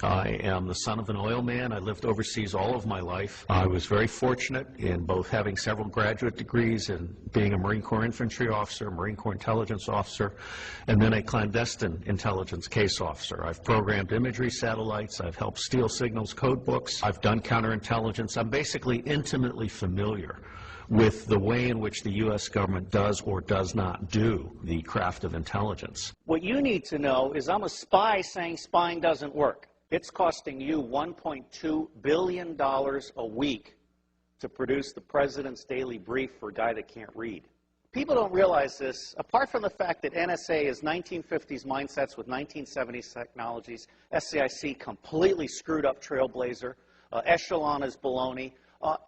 I am the son of an oil man. I lived overseas all of my life. I was very fortunate in both having several graduate degrees and being a Marine Corps infantry officer, Marine Corps intelligence officer, and then a clandestine intelligence case officer. I've programmed imagery satellites. I've helped steal signals code books. I've done counterintelligence. I'm basically intimately familiar with the way in which the U.S. government does or does not do the craft of intelligence. What you need to know is I'm a spy saying spying doesn't work. It's costing you $1.2 billion a week to produce the president's daily brief for a guy that can't read. People don't realize this. Apart from the fact that NSA is 1950s mindsets with 1970s technologies, SCIC completely screwed up Trailblazer, Echelon is baloney.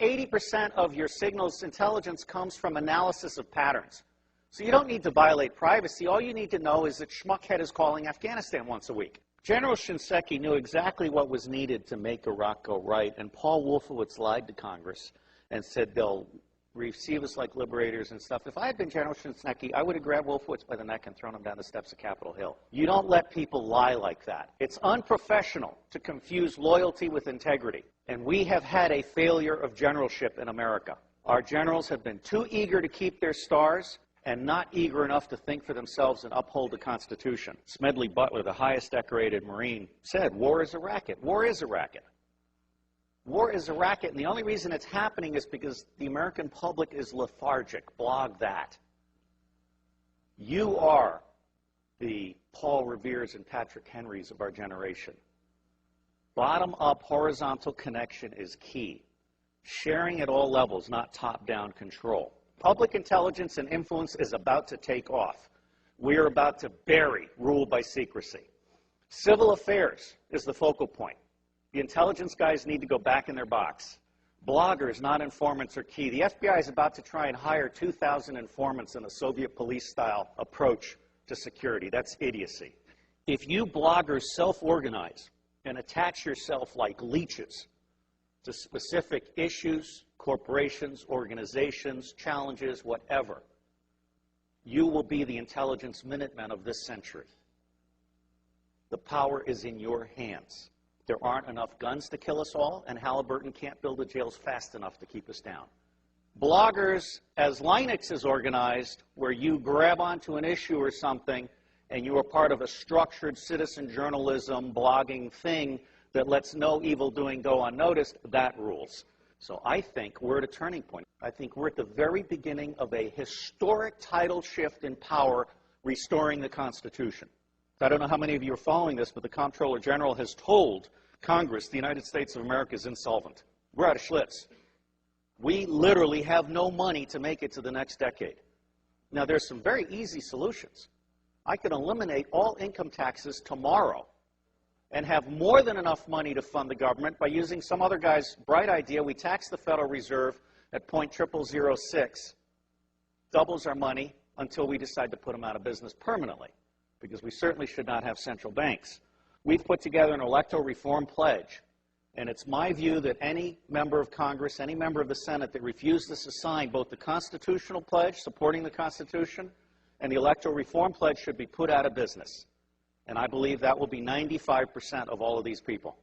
80% of your signals intelligence comes from analysis of patterns. So you don't need to violate privacy. All you need to know is that Schmuckhead is calling Afghanistan once a week. General Shinseki knew exactly what was needed to make Iraq go right, and Paul Wolfowitz lied to Congress and said they'll receive us like liberators and stuff. If I had been General Shinseki, I would have grabbed Wolfowitz by the neck and thrown him down the steps of Capitol Hill. You don't let people lie like that. It's unprofessional to confuse loyalty with integrity. And we have had a failure of generalship in America. Our generals have been too eager to keep their stars and not eager enough to think for themselves and uphold the Constitution. Smedley Butler, the highest decorated Marine, said, war is a racket. War is a racket. War is a racket, and the only reason it's happening is because the American public is lethargic. Blog that. You are the Paul Reveres and Patrick Henrys of our generation. Bottom-up horizontal connection is key. Sharing at all levels, not top-down control. Public intelligence and influence is about to take off. We are about to bury rule by secrecy. Civil affairs is the focal point. The intelligence guys need to go back in their box. Bloggers, not informants, are key. The FBI is about to try and hire 2,000 informants in a Soviet police-style approach to security. That's idiocy. If you bloggers self-organize and attach yourself like leeches to specific issues, corporations, organizations, challenges, whatever, you will be the intelligence Minutemen of this century. The power is in your hands. There aren't enough guns to kill us all, and Halliburton can't build the jails fast enough to keep us down. Bloggers, as Linux is organized, where you grab onto an issue or something and you are part of a structured citizen journalism blogging thing that lets no evil doing go unnoticed, that rules. So I think we're at a turning point. I think we're at the very beginning of a historic tidal shift in power, restoring the Constitution. I don't know how many of you are following this, but the Comptroller General has told Congress the United States of America is insolvent. We're out of Schlitz. We literally have no money to make it to the next decade. Now, there's some very easy solutions. I could eliminate all income taxes tomorrow and have more than enough money to fund the government by using some other guy's bright idea. We tax the Federal Reserve at 0.0006, doubles our money until we decide to put them out of business permanently, because we certainly should not have central banks. We've put together an electoral reform pledge, and it's my view that any member of Congress, any member of the Senate that refuses to sign both the constitutional pledge, supporting the Constitution, and the electoral reform pledge should be put out of business. And I believe that will be 95% of all of these people.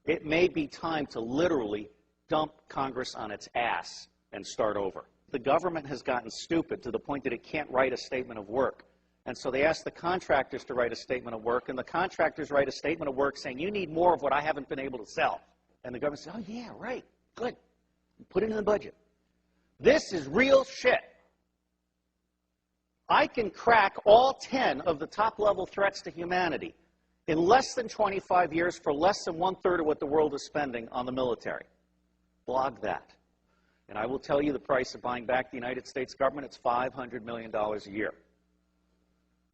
It may be time to literally dump Congress on its ass and start over. The government has gotten stupid to the point that it can't write a statement of work. And so they ask the contractors to write a statement of work, and the contractors write a statement of work saying, you need more of what I haven't been able to sell. And the government says, oh yeah, right, good. Put it in the budget. This is real shit. I can crack all 10 of the top-level threats to humanity in less than 25 years for less than 1/3 of what the world is spending on the military. Blog that. And I will tell you the price of buying back the United States government. It's $500 million a year.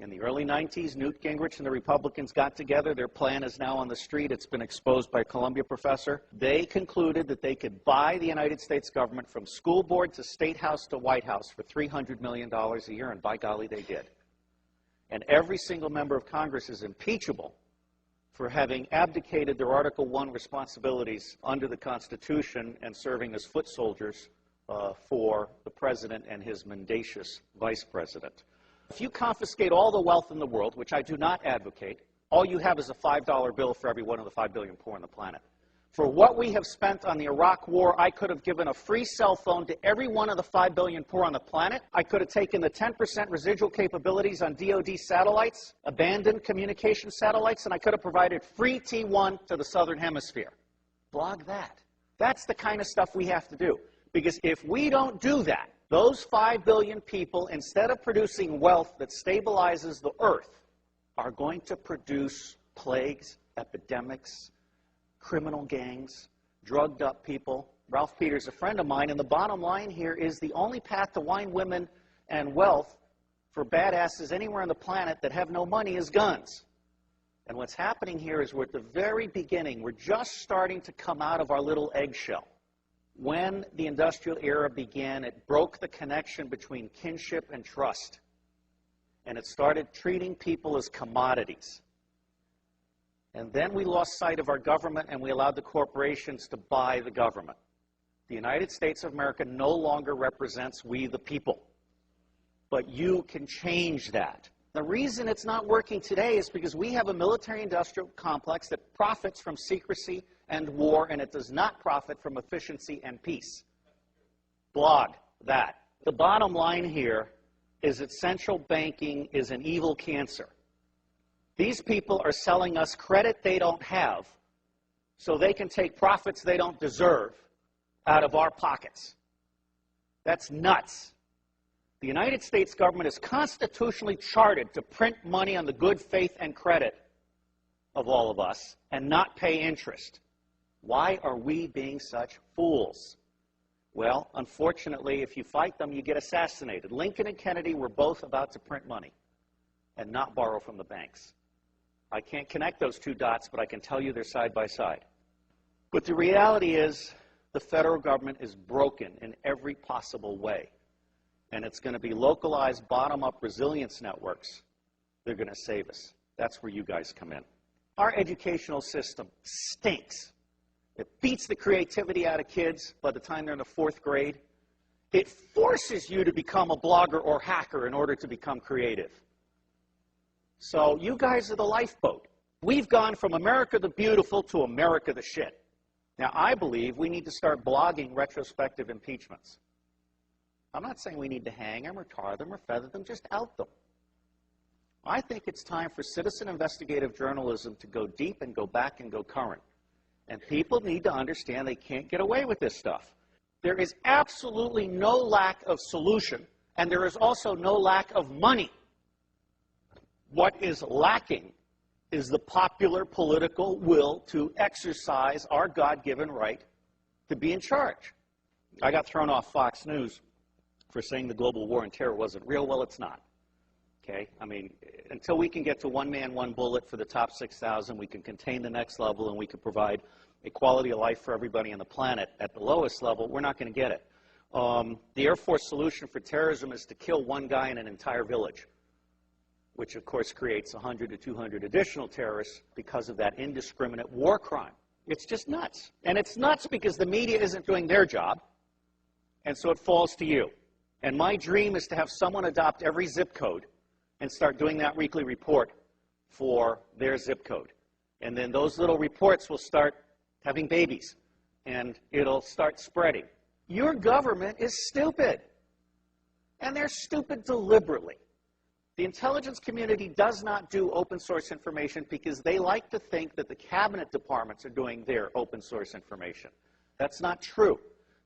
In the early 90s, Newt Gingrich and the Republicans got together. Their plan is now on the street. It's been exposed by a Columbia professor. They concluded that they could buy the United States government from school board to State House to White House for $300 million a year, and by golly, they did. And every single member of Congress is impeachable for having abdicated their Article I responsibilities under the Constitution and serving as foot soldiers for the president and his mendacious vice president. If you confiscate all the wealth in the world, which I do not advocate, all you have is a $5 bill for every one of the 5 billion poor on the planet. For what we have spent on the Iraq War, I could have given a free cell phone to every one of the 5 billion poor on the planet. I could have taken the 10% residual capabilities on DoD satellites, abandoned communication satellites, and I could have provided free T1 to the Southern Hemisphere. Blog that. That's the kind of stuff we have to do. Because if we don't do that, those 5 billion people, instead of producing wealth that stabilizes the earth, are going to produce plagues, epidemics, criminal gangs, drugged up people. Ralph Peters, a friend of mine, and the bottom line here is the only path to wine, women, and wealth for badasses anywhere on the planet that have no money is guns. And what's happening here is we're at the very beginning. We're just starting to come out of our little eggshell. When the industrial era began, it broke the connection between kinship and trust. And it started treating people as commodities. And then we lost sight of our government and we allowed the corporations to buy the government. The United States of America no longer represents we the people. But you can change that. The reason it's not working today is because we have a military-industrial complex that profits from secrecy and war, and it does not profit from efficiency and peace. Blog that. The bottom line here is that central banking is an evil cancer. These people are selling us credit they don't have so they can take profits they don't deserve out of our pockets. That's nuts. The United States government is constitutionally chartered to print money on the good faith and credit of all of us and not pay interest. Why are we being such fools? Well, unfortunately, if you fight them, you get assassinated. Lincoln and Kennedy were both about to print money and not borrow from the banks. I can't connect those two dots, but I can tell you they're side by side. But the reality is the federal government is broken in every possible way. And it's going to be localized, bottom-up resilience networks. They're going to save us. That's where you guys come in. Our educational system stinks. It beats the creativity out of kids by the time they're in the 4th grade. It forces you to become a blogger or hacker in order to become creative. So you guys are the lifeboat. We've gone from America the Beautiful to America the Shit. Now, I believe we need to start blogging retrospective impeachments. I'm not saying we need to hang them or tar them or feather them, just out them. I think it's time for citizen investigative journalism to go deep and go back and go current. And people need to understand they can't get away with this stuff. There is absolutely no lack of solution, and there is also no lack of money. What is lacking is the popular political will to exercise our God-given right to be in charge. I got thrown off Fox News for saying the global war on terror wasn't real. Well, it's not. Okay? I mean, until we can get to one man, one bullet for the top 6,000, we can contain the next level, and we can provide a quality of life for everybody on the planet at the lowest level, we're not going to get it. The Air Force solution for terrorism is to kill one guy in an entire village, which, of course, creates 100 to 200 additional terrorists because of that indiscriminate war crime. It's just nuts. And it's nuts because the media isn't doing their job, and so it falls to you. And my dream is to have someone adopt every zip code and start doing that weekly report for their zip code. And then those little reports will start having babies, and it'll start spreading. Your government is stupid, and they're stupid deliberately. The intelligence community does not do open source information because they like to think that the cabinet departments are doing their open source information. That's not true.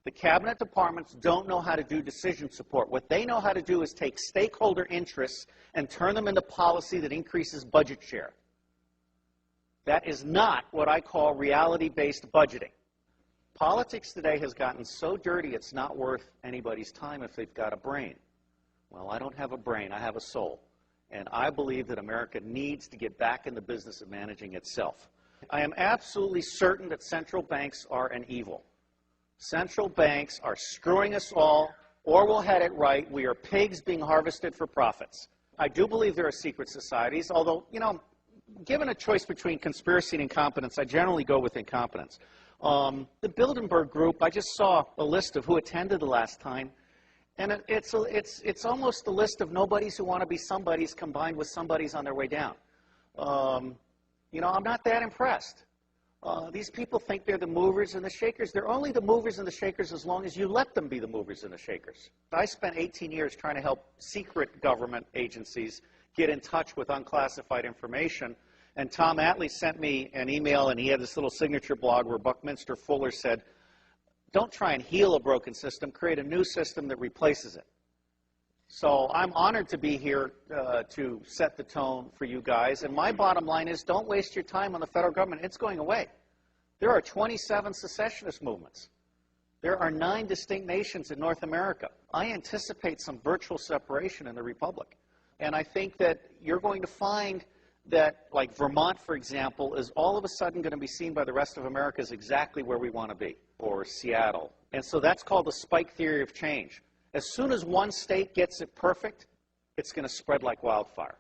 The cabinet departments don't know how to do decision support. What they know how to do is take stakeholder interests and turn them into policy that increases budget share. That is not what I call reality-based budgeting. Politics today has gotten so dirty it's not worth anybody's time if they've got a brain. Well, I don't have a brain, I have a soul. And I believe that America needs to get back in the business of managing itself. I am absolutely certain that central banks are an evil. Central banks are screwing us all, or we'll head it right. We are pigs being harvested for profits. I do believe there are secret societies, although, you know, given a choice between conspiracy and incompetence, I generally go with incompetence. The Bilderberg Group, I just saw a list of who attended the last time, and it's almost a list of nobodies who want to be somebodies combined with somebodies on their way down. You know, I'm not that impressed. These people think they're the movers and the shakers. They're only the movers and the shakers as long as you let them be the movers and the shakers. I spent 18 years trying to help secret government agencies get in touch with unclassified information. And Tom Atlee sent me an email, and he had this little signature blog where Buckminster Fuller said, don't try and heal a broken system, create a new system that replaces it. So I'm honored to be here to set the tone for you guys. And my bottom line is, don't waste your time on the federal government. It's going away. There are 27 secessionist movements. There are 9 distinct nations in North America. I anticipate some virtual separation in the Republic. And I think that you're going to find that, like Vermont, for example, is all of a sudden going to be seen by the rest of America as exactly where we want to be, or Seattle. And so that's called the spike theory of change. As soon as one state gets it perfect, it's going to spread like wildfire.